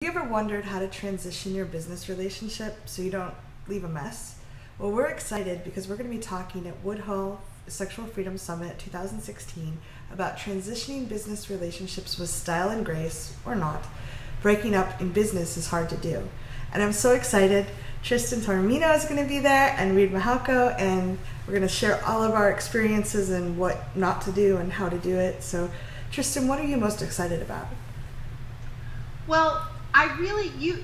Have you ever wondered how to transition your business relationship so you don't leave a mess? Well, we're excited because we're going to be talking at Woodhull Sexual Freedom Summit 2016 about transitioning business relationships with style and grace, or not. Breaking up in business is hard to do. And I'm so excited. Tristan is going to be there, and Reid, and we're going to share all of our experiences and what not to do and how to do it. So, Tristan, what are you most excited about? Well,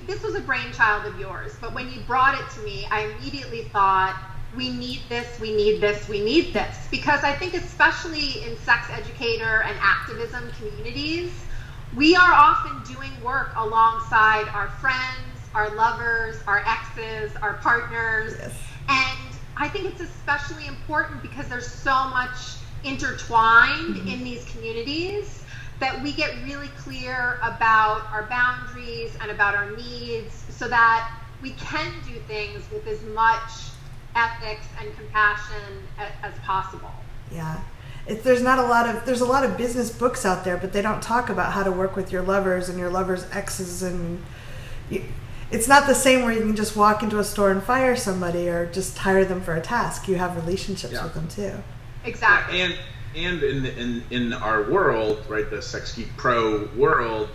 this was a brainchild of yours, but when you brought it to me, I immediately thought, we need this, we need this, we need this. Because I think especially in sex educator and activism communities, we are often doing work alongside our friends, our lovers, our exes, our partners. Yes. And I think it's especially important because there's so much intertwined in these communities that we get really clear about our boundaries and about our needs so that we can do things with as much ethics and compassion as possible. Yeah. There's a lot of business books out there, but they don't talk about how to work with your lovers and your lovers' exes, and it's not the same where you can just walk into a store and fire somebody or just hire them for a task. You have relationships with them too. Exactly. And in our world, right, the Sex Geek Pro world,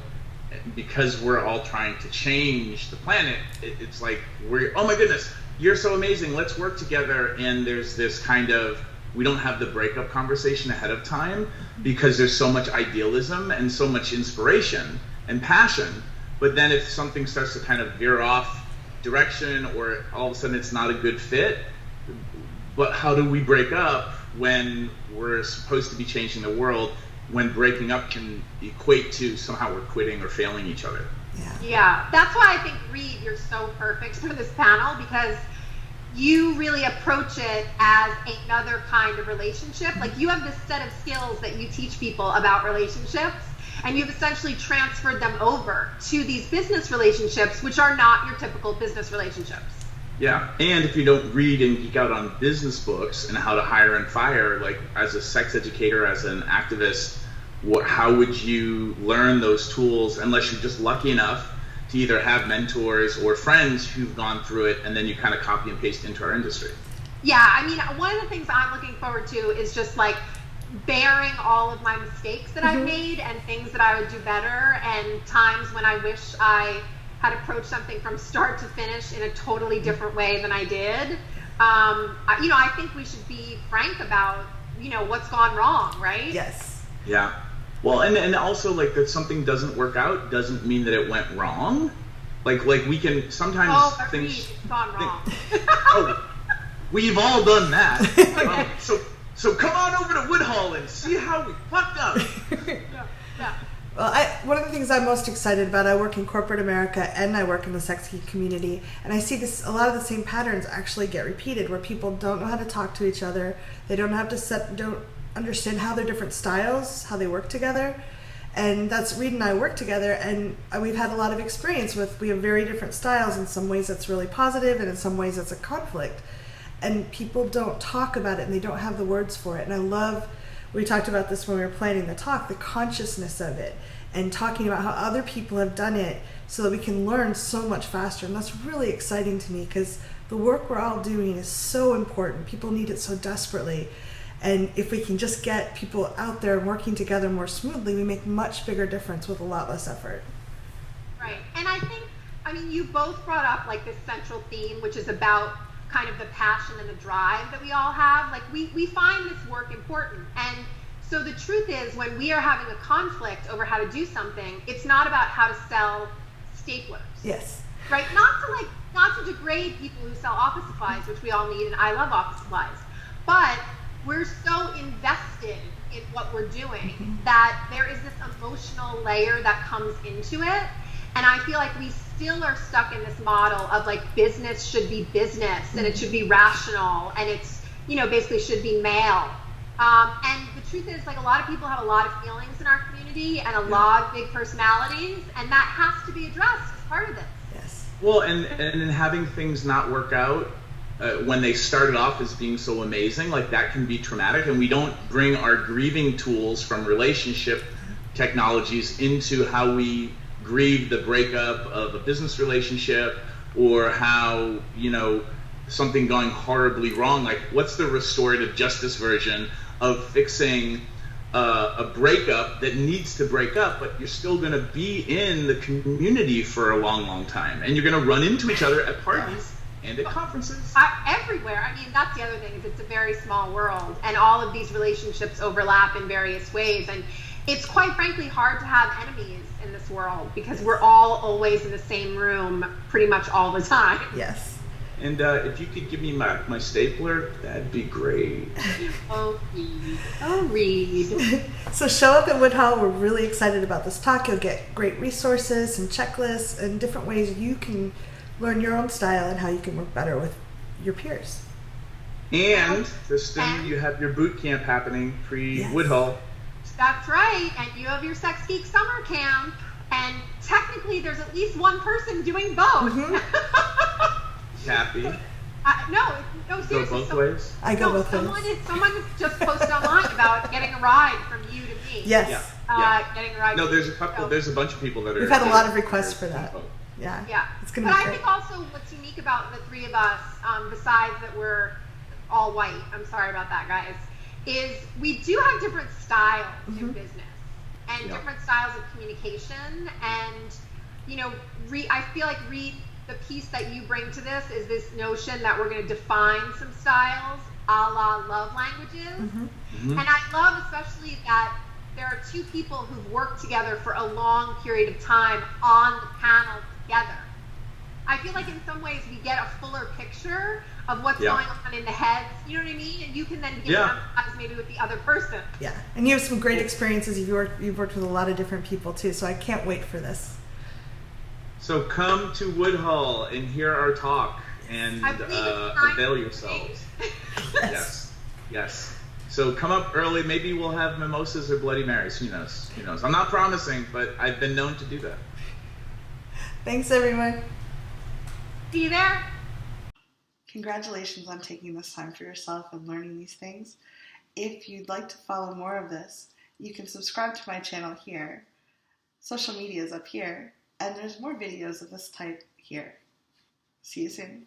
because we're all trying to change the planet, it's like oh my goodness, you're so amazing, let's work together. And there's this kind of, we don't have the breakup conversation ahead of time because there's so much idealism and so much inspiration and passion. But then if something starts to kind of veer off direction, or all of a sudden it's not a good fit, but how do we break up when we're supposed to be changing the world, when breaking up can equate to somehow we're quitting or failing each other? Yeah, that's why I think, Reid, you're so perfect for this panel, because you really approach it as another kind of relationship. Like, you have this set of skills that you teach people about relationships, and you've essentially transferred them over to these business relationships, which are not your typical business relationships. Yeah, and if you don't read and geek out on business books and how to hire and fire, like as a sex educator, as an activist, how would you learn those tools unless you're just lucky enough to either have mentors or friends who've gone through it, and then you kind of copy and paste into our industry? Yeah, I mean, one of the things I'm looking forward to is just like bearing all of my mistakes that I've made and things that I would do better, and times when I wish I had approached something from start to finish in a totally different way than I did. I think we should be frank about, what's gone wrong, right? Yes. Yeah. Well, and also, like, that something doesn't work out doesn't mean that it went wrong. Like we can sometimes things it's gone wrong. We've all done that. Okay. So come on over to Woodhull and see how we fucked up. Yeah. Well, one of the things I'm most excited about, I work in corporate America and I work in the sex geek community, and I see a lot of the same patterns actually get repeated, where people don't know how to talk to each other. They don't understand how their different styles, how they work together. And that's, Reid and I work together, and we've had a lot of experience we have very different styles. In some ways that's really positive, and in some ways that's a conflict. And people don't talk about it, and they don't have the words for it. And I love, we talked about this when we were planning the talk, the consciousness of it, and talking about how other people have done it so that we can learn so much faster. And that's really exciting to me, because the work we're all doing is so important. People need it so desperately. And if we can just get people out there working together more smoothly, we make much bigger difference with a lot less effort. Right. And I think, you both brought up like this central theme, which is about kind of the passion and the drive that we all have. Like, we find this work important. And so the truth is, when we are having a conflict over how to do something, it's not about how to sell staplers. Yes. Right? Not to degrade people who sell office supplies, which we all need, and I love office supplies. But we're so invested in what we're doing that there is this emotional layer that comes into it. And I feel like we still are stuck in this model of like business should be business and it should be rational and it's, basically should be male. And the truth is, like, a lot of people have a lot of feelings in our community and a lot of big personalities, and that has to be addressed as part of this. Yes. Well, and having things not work out when they started off as being so amazing, like, that can be traumatic, and we don't bring our grieving tools from relationship technologies into how we grieve the breakup of a business relationship, or how, something going horribly wrong. Like, what's the restorative justice version of fixing a breakup that needs to break up, but you're still going to be in the community for a long, long time, and you're going to run into each other at parties and at conferences. Everywhere. I mean, that's the other thing, is it's a very small world, and all of these relationships overlap in various ways, and it's quite frankly hard to have enemies in this world, because we're all always in the same room pretty much all the time. Yes. And if you could give me my stapler, that'd be great. Oh, Reid. Oh, Reid. So show up at Woodhull. We're really excited about this talk. You'll get great resources and checklists and different ways you can learn your own style and how you can work better with your peers. And, Tristan, you have your boot camp happening pre-Woodhull. That's right. And you have your Sex Geek summer camp. And technically, there's at least one person doing both. Mm-hmm. Cathy. No, seriously. Go both ways? I go both ways. Someone just posted online about getting a ride from you to me. Yes. Getting a ride. No, there's a couple. There's a bunch of people that are. We've had a lot of requests for that. Yeah. Yeah. It's gonna be great. I think also what's unique about the three of us, besides that we're all white, I'm sorry about that, guys, is we do have different styles in business and different styles of communication. And I feel like Reid, the piece that you bring to this is this notion that we're going to define some styles a la love languages. And I love especially that there are two people who've worked together for a long period of time on the panel together. I feel like in some ways we get a fuller picture of what's going on in the heads, you know what I mean? And you can then get empathize maybe with the other person. Yeah, and you have some great experiences. You've worked with a lot of different people too, so I can't wait for this. So come to Woodhull and hear our talk and avail yourselves. Yes. So come up early. Maybe we'll have mimosas or Bloody Marys. Who knows? I'm not promising, but I've been known to do that. Thanks, everyone. See you there. Congratulations on taking this time for yourself and learning these things. If you'd like to follow more of this, you can subscribe to my channel here. Social media is up here. And there's more videos of this type here. See you soon.